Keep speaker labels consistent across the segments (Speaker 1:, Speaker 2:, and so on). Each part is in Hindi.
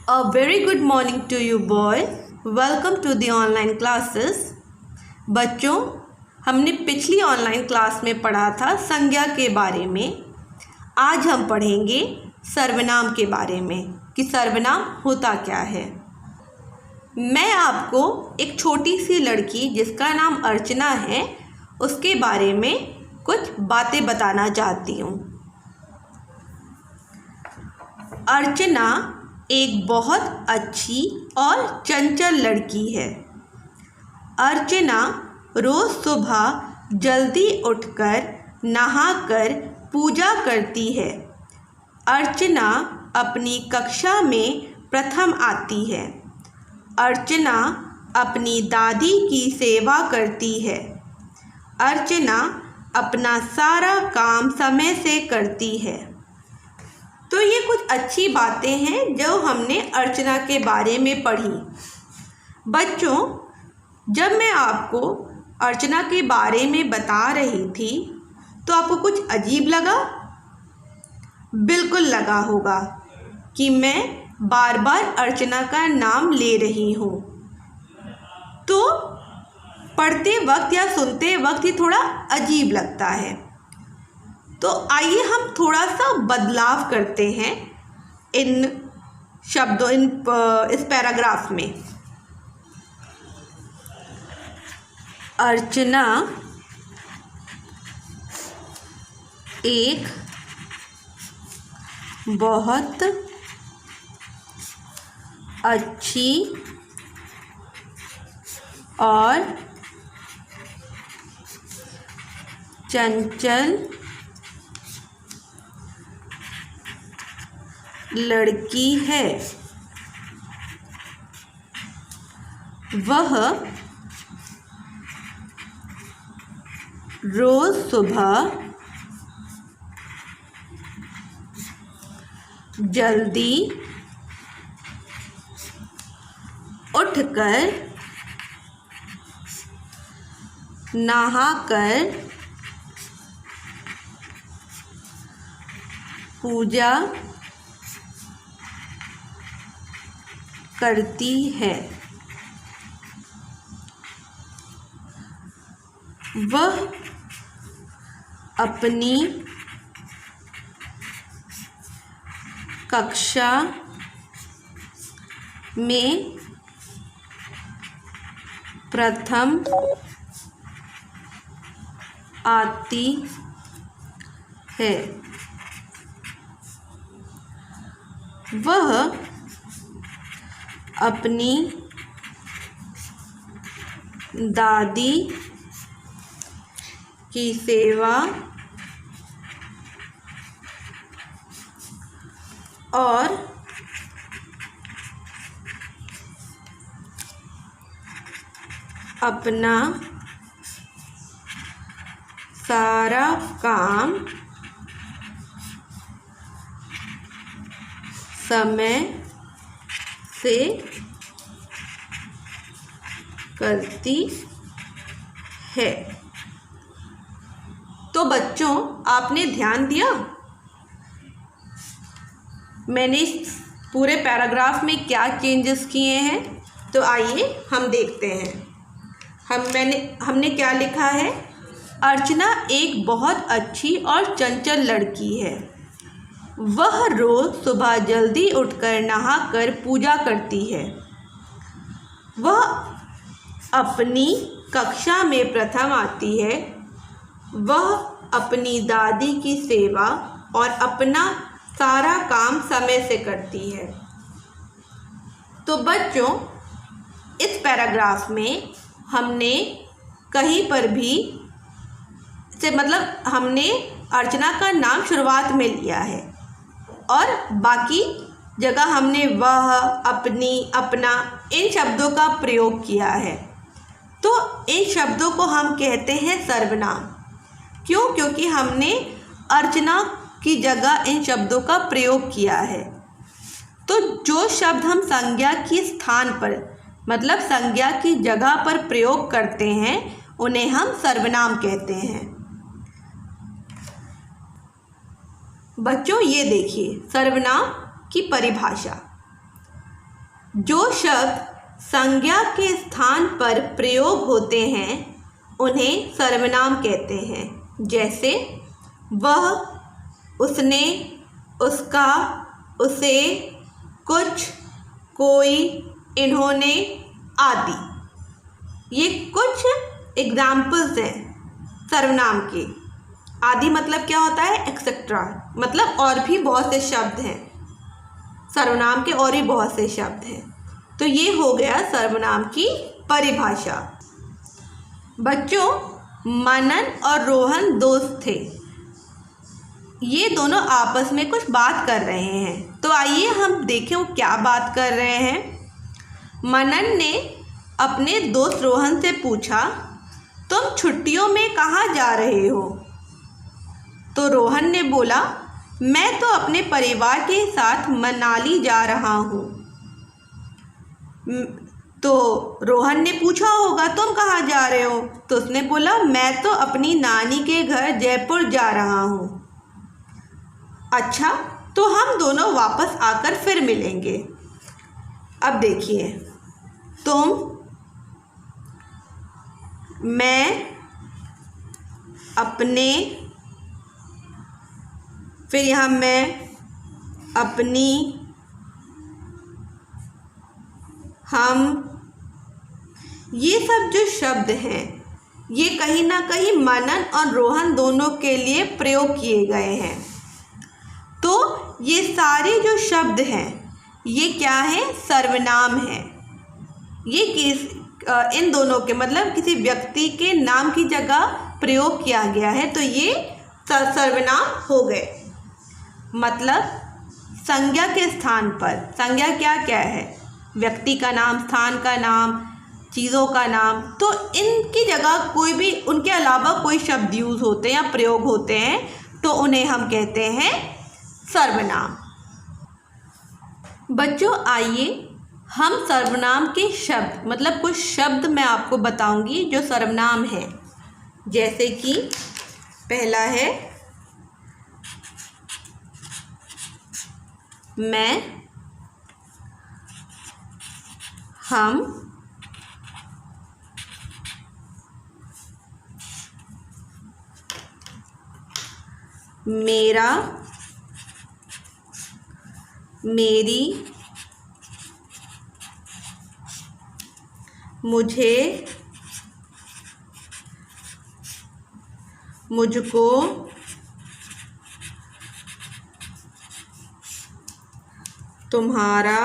Speaker 1: A very good morning to you boys. Welcome to the online classes. बच्चों, हमने पिछली ऑनलाइन क्लास में पढ़ा था संज्ञा के बारे में। आज हम पढ़ेंगे सर्वनाम के बारे में कि सर्वनाम होता क्या है। मैं आपको एक छोटी सी लड़की जिसका नाम अर्चना है उसके बारे में कुछ बातें बताना चाहती हूँ। अर्चना एक बहुत अच्छी और चंचल लड़की है। अर्चना रोज़ सुबह जल्दी उठकर नहाकर पूजा करती है। अर्चना अपनी कक्षा में प्रथम आती है। अर्चना अपनी दादी की सेवा करती है। अर्चना अपना सारा काम समय से करती है। तो ये कुछ अच्छी बातें हैं जो हमने अर्चना के बारे में पढ़ी। बच्चों, जब मैं आपको अर्चना के बारे में बता रही थी तो आपको कुछ अजीब लगा? बिल्कुल लगा होगा कि मैं बार बार अर्चना का नाम ले रही हूँ, तो पढ़ते वक्त या सुनते वक्त ही थोड़ा अजीब लगता है। तो आइए हम थोड़ा सा बदलाव करते हैं इन शब्दों इस पैराग्राफ में। अर्चना एक बहुत अच्छी और चंचल लड़की है। वह रोज सुबह जल्दी उठकर नहाकर पूजा करती है। वह अपनी कक्षा में प्रथम आती है। वह अपनी दादी की सेवा और अपना सारा काम समय से करती है। तो बच्चों, आपने ध्यान दिया मैंने इस पूरे पैराग्राफ में क्या चेंजेस किए हैं? तो आइए हम देखते हैं। हमने क्या लिखा है? अर्चना एक बहुत अच्छी और चंचल लड़की है। वह रोज़ सुबह जल्दी उठकर नहाकर पूजा करती है। वह अपनी कक्षा में प्रथम आती है। वह अपनी दादी की सेवा और अपना सारा काम समय से करती है। तो बच्चों, इस पैराग्राफ में हमने कहीं पर भी हमने अर्चना का नाम शुरुआत में लिया है और बाकी जगह हमने वह, अपनी, अपना इन शब्दों का प्रयोग किया है। तो इन शब्दों को हम कहते हैं सर्वनाम। क्यों? क्योंकि हमने अर्चना की जगह इन शब्दों का प्रयोग किया है। तो जो शब्द हम संज्ञा की स्थान पर संज्ञा की जगह पर प्रयोग करते हैं उन्हें हम सर्वनाम कहते हैं। बच्चों, ये देखिए सर्वनाम की परिभाषा। जो शब्द संज्ञा के स्थान पर प्रयोग होते हैं उन्हें सर्वनाम कहते हैं। जैसे वह, उसने, उसका, उसे, कुछ, कोई, इन्होंने आदि। ये कुछ एग्जाम्पल्स हैं सर्वनाम के। आदि मतलब क्या होता है? एक्सेट्रा, मतलब और भी बहुत से शब्द हैं सर्वनाम के, और भी बहुत से शब्द हैं। तो ये हो गया सर्वनाम की परिभाषा। बच्चों, मनन और रोहन दोस्त थे। ये दोनों आपस में कुछ बात कर रहे हैं। तो आइए हम देखें वो क्या बात कर रहे हैं। मनन ने अपने दोस्त रोहन से पूछा, तुम छुट्टियों में कहाँ जा रहे हो? तो रोहन ने बोला, मैं तो अपने परिवार के साथ मनाली जा रहा हूँ। तो रोहन ने पूछा होगा, तुम कहाँ जा रहे हो? तो उसने बोला, मैं तो अपनी नानी के घर जयपुर जा रहा हूँ। अच्छा, तो हम दोनों वापस आकर फिर मिलेंगे। अब देखिए, तुम, मैं, अपने, फिर यहाँ मैं, अपनी, हम, ये सब जो शब्द हैं ये कहीं ना कहीं मनन और रोहन दोनों के लिए प्रयोग किए गए हैं। तो ये सारे जो शब्द हैं ये क्या है? सर्वनाम है। ये इन दोनों के मतलब किसी व्यक्ति के नाम की जगह प्रयोग किया गया है, तो ये सर्वनाम हो गए। मतलब संज्ञा के स्थान पर, संज्ञा क्या क्या है? व्यक्ति का नाम, स्थान का नाम, चीज़ों का नाम। तो इनकी जगह कोई भी, उनके अलावा कोई शब्द यूज़ होते हैं या प्रयोग होते हैं तो उन्हें हम कहते हैं सर्वनाम। बच्चों, आइए हम सर्वनाम के शब्द, मतलब कुछ शब्द मैं आपको बताऊंगी जो सर्वनाम है। जैसे कि पहला है मैं, हम, मेरा, मेरी, मुझे, मुझको, तुम्हारा,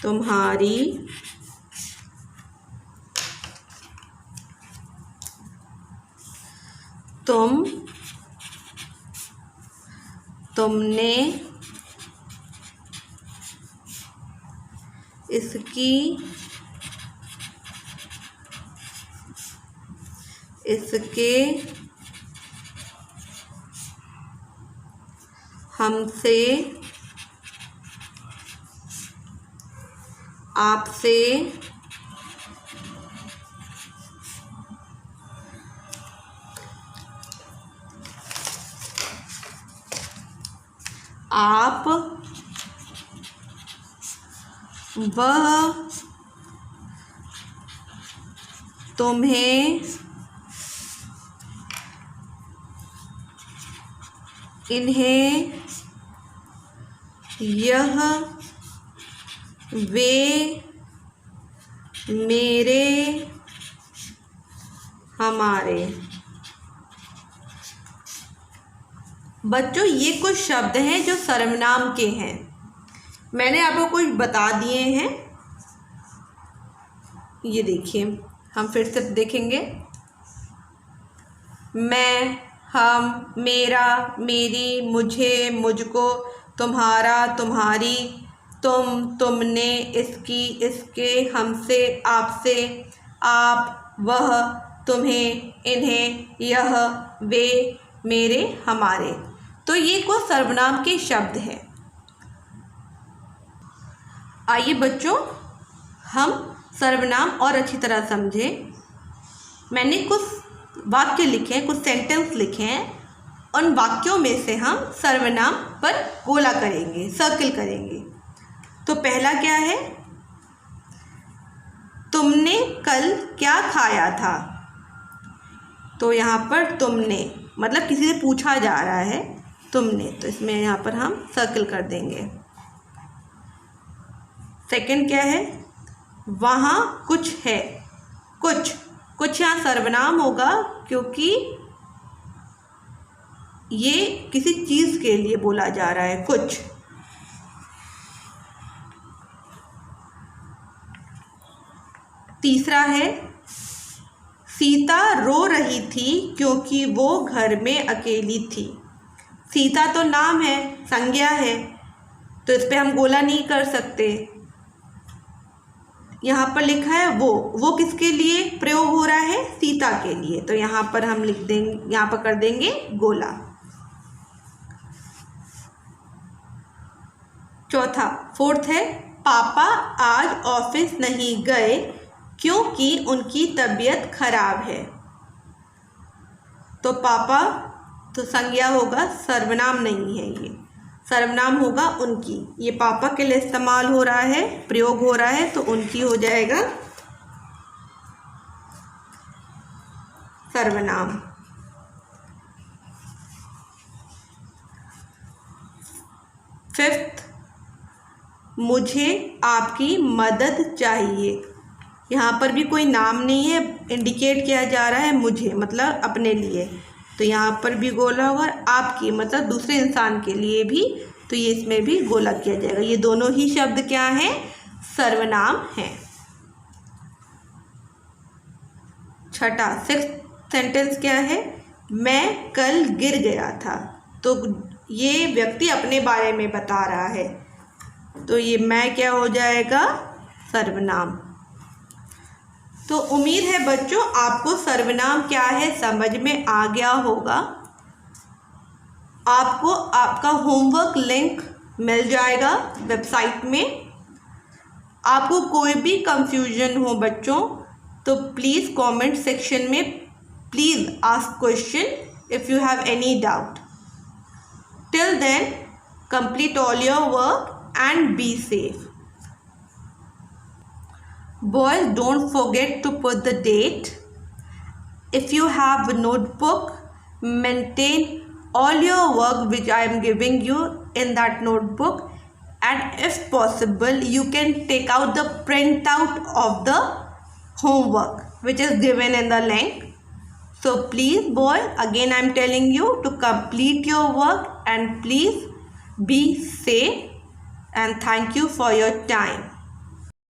Speaker 1: तुम्हारी, तुम, तुमने, इसकी, इसके, हमसे, आपसे, आप, वह, तुम्हें, इन्हें, यह, वे, मेरे, हमारे। बच्चों, ये कुछ शब्द हैं जो सर्वनाम के हैं। मैंने आपको कुछ बता दिए हैं। ये देखिए, हम फिर से देखेंगे। मैं, हम, मेरा, मेरी, मुझे, मुझको, तुम्हारा, तुम्हारी, तुम, तुमने, इसकी, इसके, हमसे, आपसे, आप, वह, तुम्हें, इन्हें, यह, वे, मेरे, हमारे। तो ये कुछ सर्वनाम के शब्द हैं। आइए बच्चों, हम सर्वनाम और अच्छी तरह समझें। मैंने कुछ वाक्य लिखे हैं, कुछ सेंटेंस लिखे हैं, उन वाक्यों में से हम सर्वनाम पर गोला करेंगे, सर्किल करेंगे। तो पहला क्या है, तुमने कल क्या खाया था। तो यहाँ पर तुमने मतलब किसी से पूछा जा रहा है तुमने, तो इसमें यहाँ पर हम सर्किल कर देंगे। सेकंड क्या है, वहाँ कुछ है। कुछ यहाँ सर्वनाम होगा क्योंकि ये किसी चीज़ के लिए बोला जा रहा है, कुछ। तीसरा है, सीता रो रही थी क्योंकि वो घर में अकेली थी। सीता तो नाम है, संज्ञा है, तो इस पे हम गोला नहीं कर सकते। यहाँ पर लिखा है वो किसके लिए प्रयोग हो रहा है, सीता के लिए, तो यहाँ पर हम लिख देंगे, यहाँ पर कर देंगे गोला। फोर्थ है, पापा आज ऑफिस नहीं गए क्योंकि उनकी तबीयत खराब है। तो पापा तो संज्ञा होगा, सर्वनाम नहीं है, ये सर्वनाम होगा उनकी। ये पापा के लिए इस्तेमाल हो रहा है, प्रयोग हो रहा है, तो उनकी हो जाएगा सर्वनाम। फिफ्थ, मुझे आपकी मदद चाहिए। यहाँ पर भी कोई नाम नहीं है, इंडिकेट किया जा रहा है मुझे मतलब अपने लिए, तो यहाँ पर भी गोला होगा। आपकी मतलब दूसरे इंसान के लिए भी, तो ये इसमें भी गोला किया जाएगा। ये दोनों ही शब्द क्या हैं, सर्वनाम हैं। छठा, सिक्स्थ सेंटेंस क्या है, मैं कल गिर गया था। तो ये व्यक्ति अपने बारे में बता रहा है, तो ये मैं क्या हो जाएगा, सर्वनाम। तो उम्मीद है बच्चों आपको सर्वनाम क्या है समझ में आ गया होगा। आपको आपका होमवर्क लिंक मिल जाएगा वेबसाइट में। आपको कोई भी कंफ्यूजन हो बच्चों तो प्लीज़ कमेंट सेक्शन में please ask question if you have any doubt. Till then complete all your work and be safe. Boys, don't forget to put the date. If you have a notebook, maintain all your work which I am giving you in that notebook, and if possible you can take out the printout of the homework which is given in the link. So please boy, again I am telling you to complete your work and please be safe, and thank you for your time.